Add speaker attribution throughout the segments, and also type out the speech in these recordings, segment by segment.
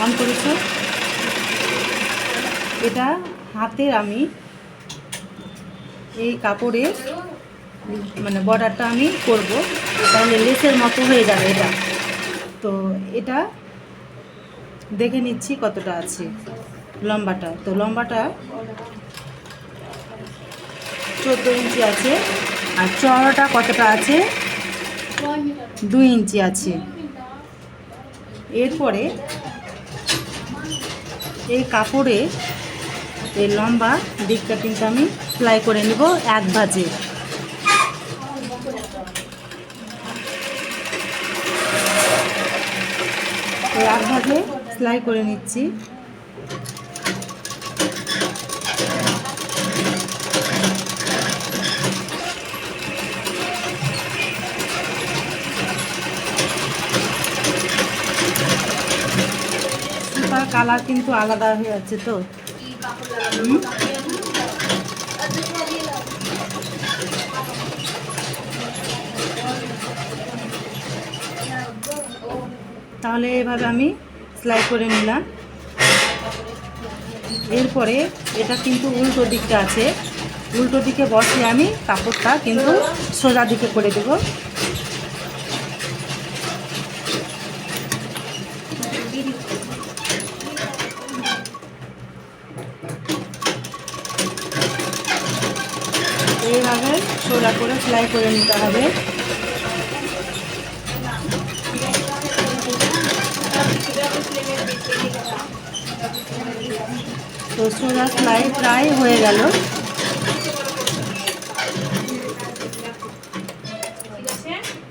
Speaker 1: On করেছো। এটা হাতের আমি এই কাপড়ে মানে বর্ডারটা আমি করব, তাহলে লেসের মতো হয়ে যাবে এটা। তো এটা দেখে নিচ্ছি কতটা আছে লম্বাটা। তো লম্বাটা 14 ইঞ্চি আছে, আর চওড়াটা কতটা আছে 2 ইঞ্চি আছে। এরপরে এই কাপড়ে এই লম্বা দিকটা কিন্তু আমি সেলাই করে নেব এক ভাঁজে। এক ভাঁজে সেলাই করে নিচ্ছি। সুতার কালার কিন্তু আলাদা হয়ে যাচ্ছে। তো তাহলে এভাবে আমি সেলাই করে নিলাম। এরপরে এটা কিন্তু উল্টো দিকটা আছে, উল্টো দিকে বসিয়ে আমি কাপড়টা কিন্তু সোজা দিকে করে দেব। এইভাবে সোজা করে সেলাই করে নিতে হবে। তো সোজা সেলাই প্রায় হয়ে গেল।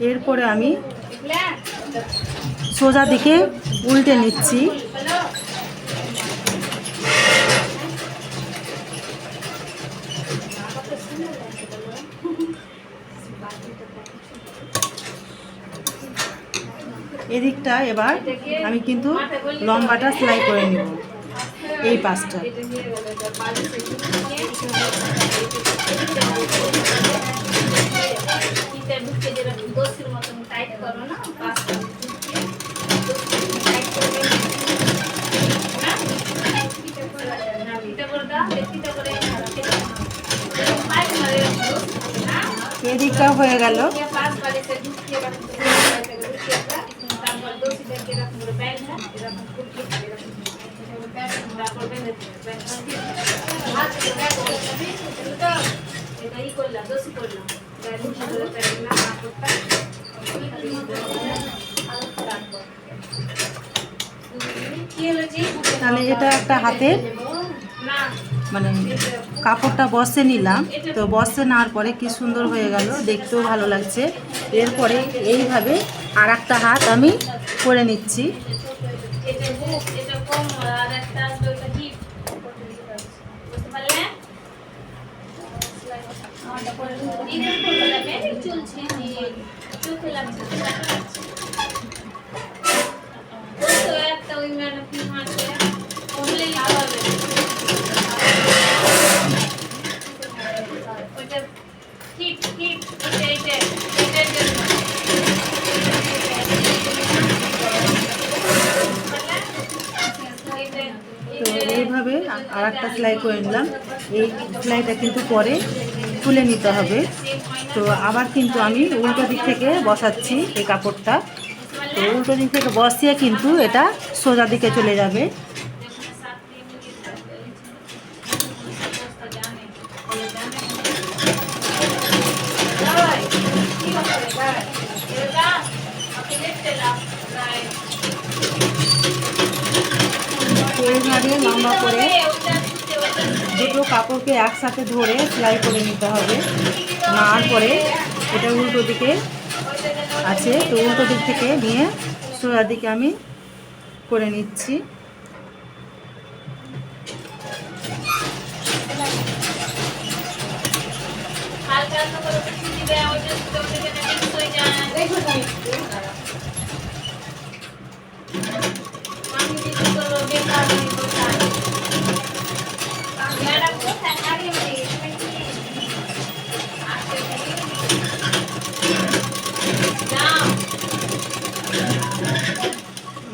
Speaker 1: এরপরে আমি সোজা দিকে উল্টে নিচ্ছি। এদিকটা এবার আমি কিন্তু লম্বাটা সেলাই করে নেব, এই পাশটা। এদিকটা হয়ে গেল। তাহলে এটা একটা হাতের মানে কাপড়টা বসে নিলাম। তো বসে নেওয়ার পরে কি সুন্দর হয়ে গেল, দেখতেও ভালো লাগছে। এরপরে এইভাবে আর একটা হাত আমি করে নিচ্ছি। তো এইভাবে আর একটা সেলাই করে নিলাম। এই সেলাইটা কিন্তু পরে তুলে নিতে হবে। তো আবার কিন্তু আমি উল্টো দিক থেকে বসাচ্ছি এই কাপড়টা। তো উল্টো দিক থেকে বসিয়ে কিন্তু এটা সোজা দিকে চলে যাবে। এইভাবে লম্বা করে দুটো কাপড়কে একসাথে ধরে সেলাই করে নিতে হবে। নেওয়ার পরে এটা উল্টো দিকে আছে, তো উল্টো দিক থেকে নিয়ে সোজা দিকে আমি করে নিচ্ছি।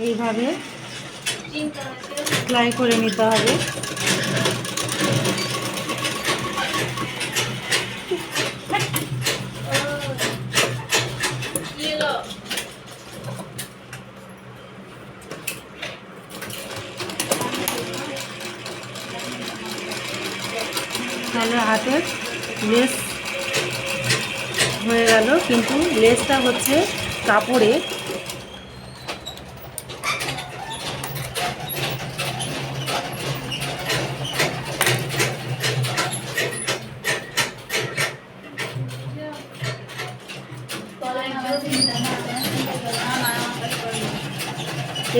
Speaker 1: এইভাবে সেলাই করে নিতে হবে। তাহলে হাতের লেস হয়ে গেল, কিন্তু লেসটা হচ্ছে কাপড়ে।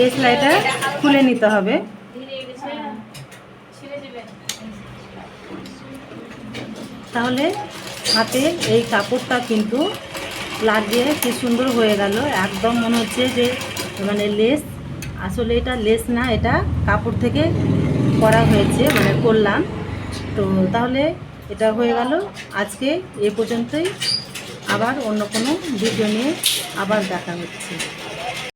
Speaker 1: এই সেলাইটা খুলে নিতে হবে। তাহলে হাতের এই কাপড়টা কিন্তু লাগিয়ে কি সুন্দর হয়ে গেল। একদম মনে হচ্ছে যে মানে লেস, আসলে এটা লেস না, এটা কাপড় থেকে করা হয়েছে, মানে করলাম। তো তাহলে এটা হয়ে গেল। আজকে এ পর্যন্তই, আবার অন্য কোনো ভিডিও নিয়ে আবার দেখা হচ্ছে।